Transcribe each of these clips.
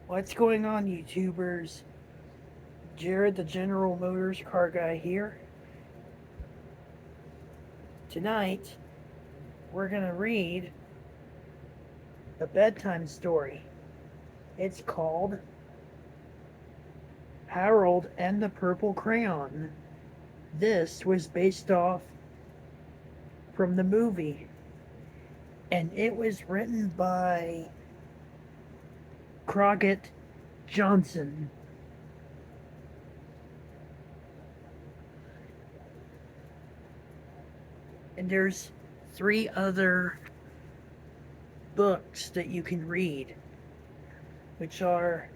What's going on, YouTubers? Jared, the General Motors car guy here. Tonight, we're going to read a bedtime story. It's called Harold and the Purple Crayon. This was based off from the movie, and it was written by Crockett Johnson. And there's three other books that you can read, which are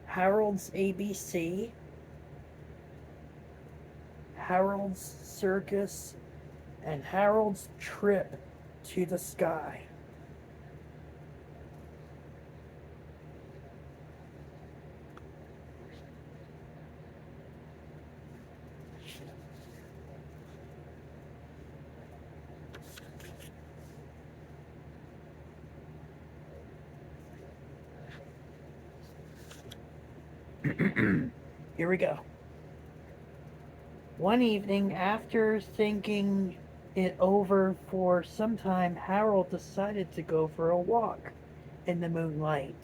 Harold's ABC, Harold's Circus, and Harold's Trip to the Sky. Here we go. One evening, after thinking it over for some time, Harold decided to go for a walk in the moonlight.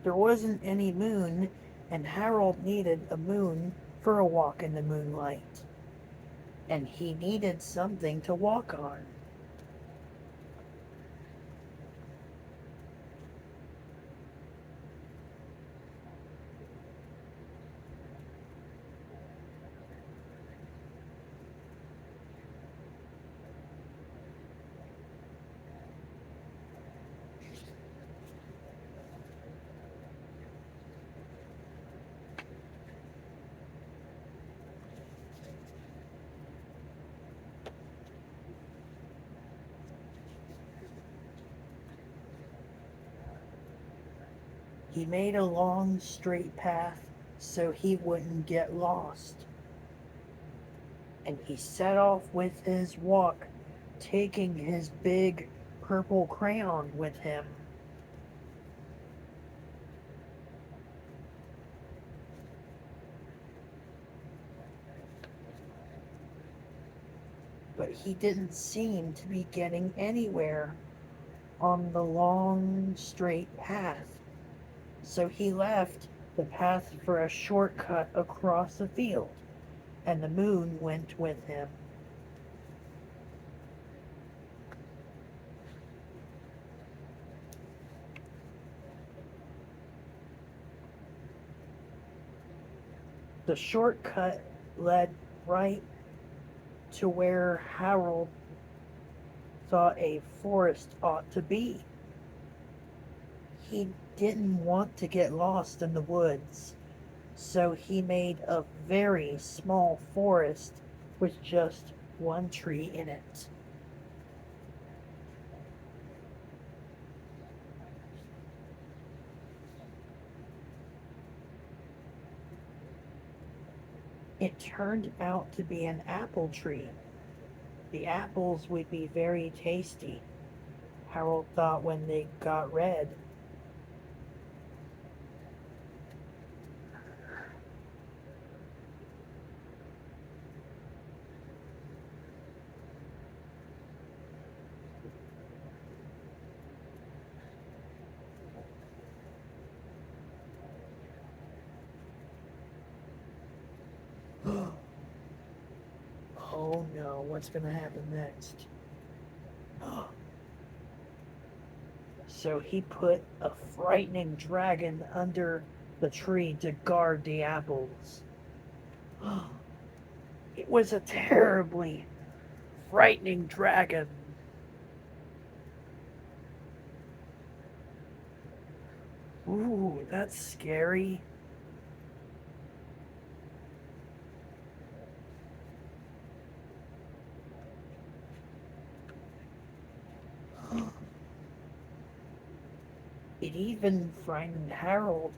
There wasn't any moon, and Harold needed a moon for a walk in the moonlight. And he needed something to walk on. He made a long, straight path so he wouldn't get lost. And he set off with his walk, taking his big purple crayon with him. But he didn't seem to be getting anywhere on the long, straight path. So he left the path for a shortcut across the field, and the moon went with him. The shortcut led right to where Harold thought a forest ought to be. He didn't want to get lost in the woods, so he made a very small forest with just one tree in it. It turned out to be an apple tree. The apples would be very tasty, Harold thought when they got red. Oh no, what's going to happen next? So he put a frightening dragon under the tree to guard the apples. It was a terribly frightening dragon. Ooh, that's scary. It even frightened Harold.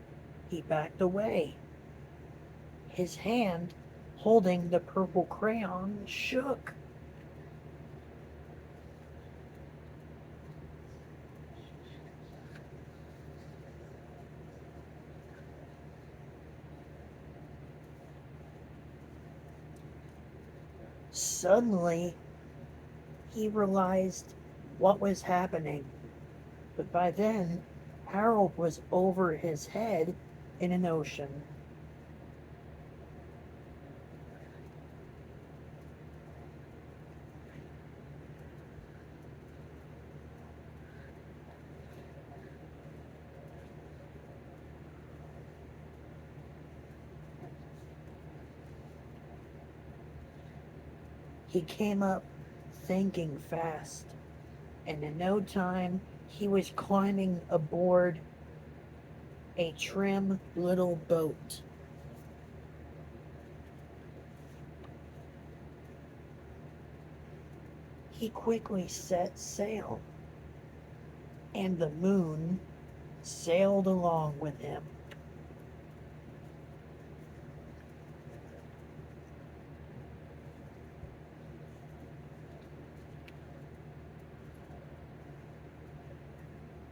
He backed away. His hand, holding the purple crayon, shook. Suddenly, he realized what was happening. But by then, Harold was over his head in an ocean. He came up thinking fast, and in no time he was climbing aboard a trim little boat. He quickly set sail, and the moon sailed along with him.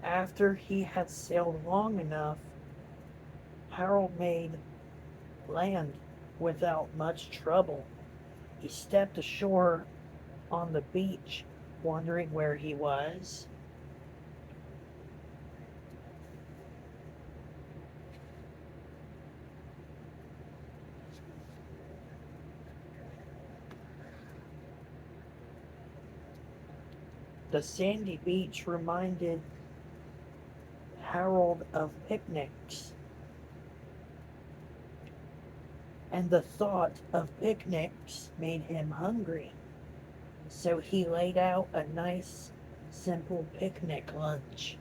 After he had sailed long enough, Harold made land without much trouble. He stepped ashore on the beach, wondering where he was. The sandy beach reminded Harold of picnics, and the thought of picnics made him hungry. So he laid out a nice, simple picnic lunch.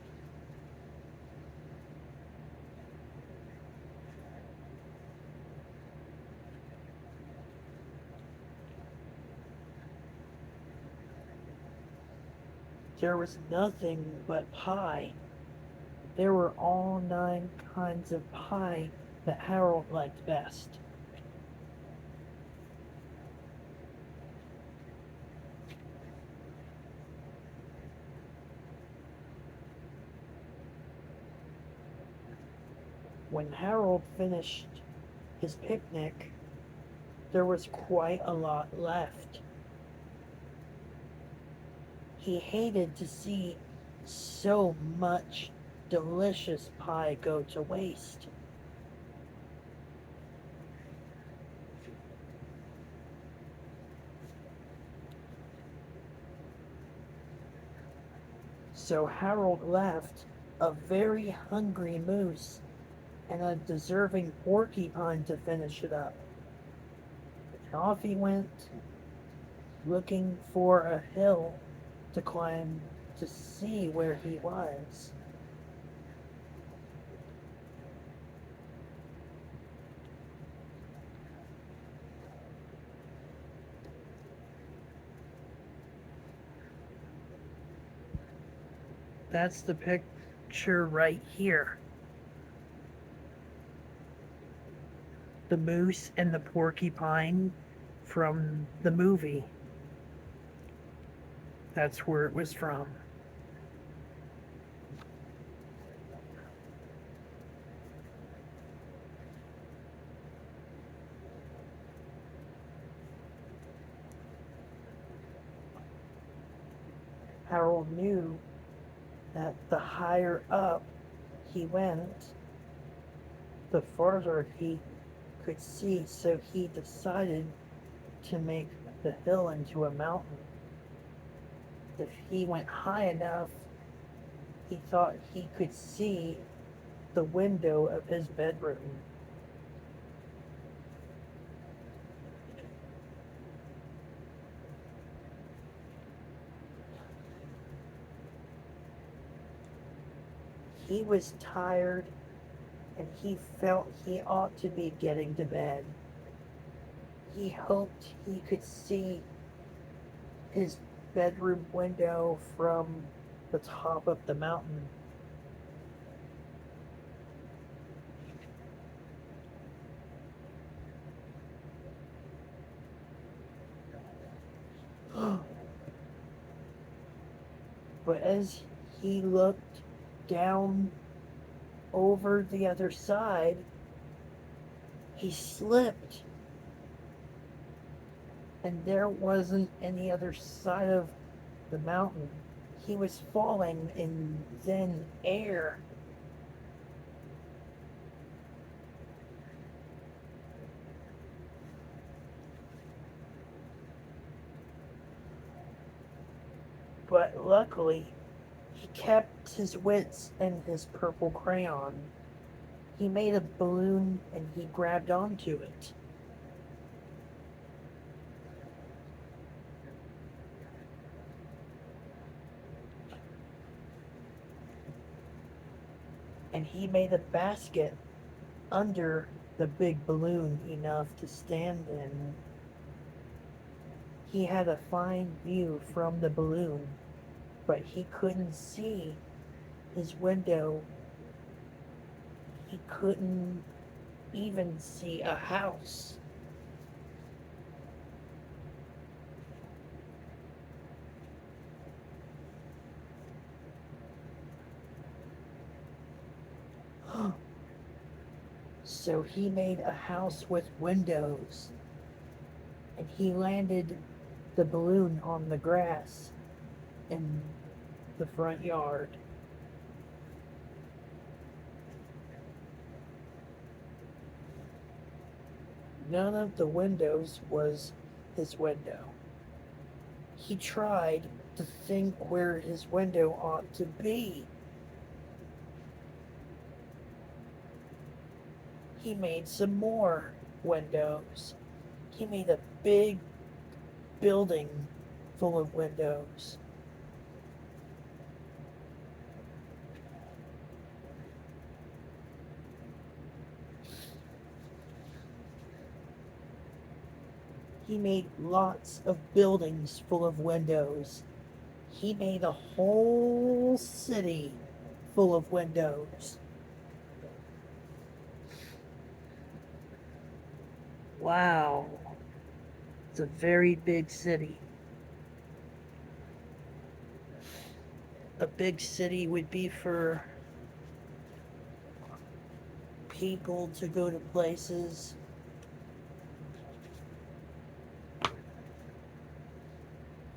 There was nothing but pie. There were all 9 kinds of pie that Harold liked best. When Harold finished his picnic, there was quite a lot left. He hated to see so much delicious pie go to waste. So Harold left a very hungry moose and a deserving porcupine to finish it up. And off he went, looking for a hill to climb to see where he was. That's the picture right here. The moose and the porcupine from the movie. That's where it was from. Harold knew that the higher up he went, the farther he could see, so he decided to make the hill into a mountain. If he went high enough, he thought he could see the window of his bedroom. He was tired and he felt he ought to be getting to bed. He hoped he could see his bedroom window from the top of the mountain. But as he looked down over the other side, he slipped, and there wasn't any other side of the mountain. He was falling in thin air. But luckily, he kept his wits and his purple crayon. He made a balloon and he grabbed onto it. And he made a basket under the big balloon enough to stand in. He had a fine view from the balloon, but he couldn't see his window. He couldn't even see a house. So he made a house with windows, and he landed the balloon on the grass in the front yard. None of the windows was his window. He tried to think where his window ought to be. He made some more windows. He made a big building full of windows. He made lots of buildings full of windows. He made a whole city full of windows. Wow, it's a very big city. A big city would be for people to go to places.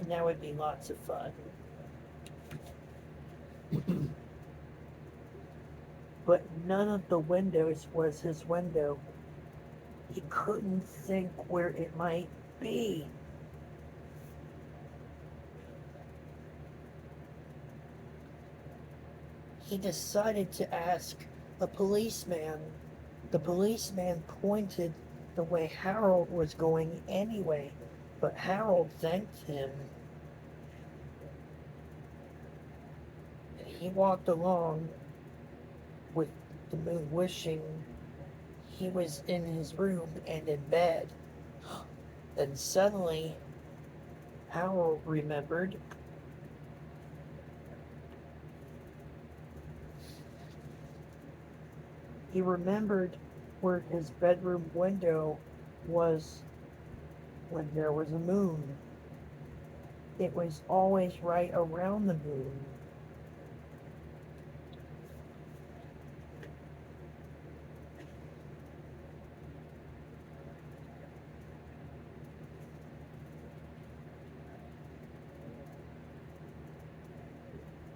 And that would be lots of fun. But none of the windows was his window. He couldn't think where it might be. He decided to ask a policeman. The policeman pointed the way Harold was going anyway, but Harold thanked him. And he walked along with the moon wishing he was in his room and in bed. Then suddenly, Harold remembered. He remembered where his bedroom window was when there was a moon. It was always right around the moon.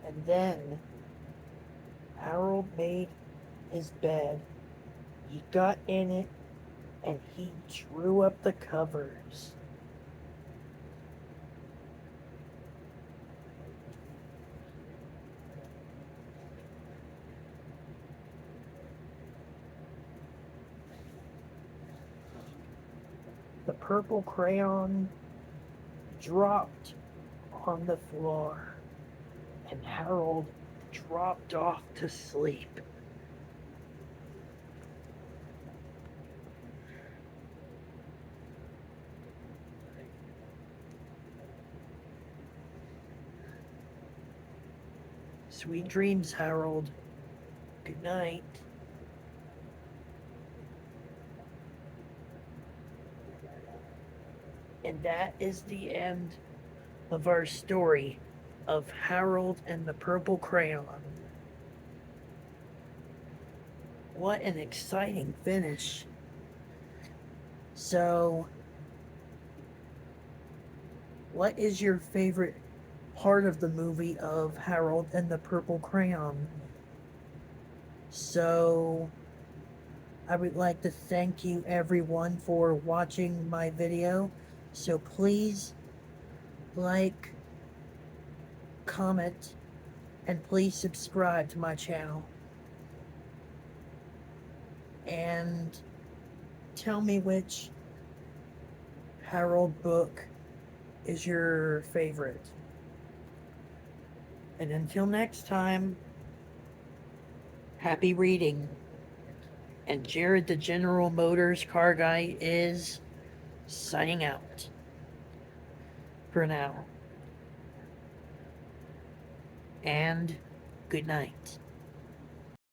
And then Harold made his bed. He got in it and he drew up the covers. The purple crayon dropped on the floor, and Harold dropped off to sleep. Sweet dreams, Harold. Good night. And that is the end of our story. of Harold and the Purple Crayon. What an exciting finish. So, what is your favorite part of the movie of Harold and the Purple Crayon? So, I would like to thank you everyone for watching my video. So please like, comment, and please subscribe to my channel. And tell me which Harold book is your favorite. And until next time, happy reading. And Jared the General Motors car guy is signing out for now. And good night.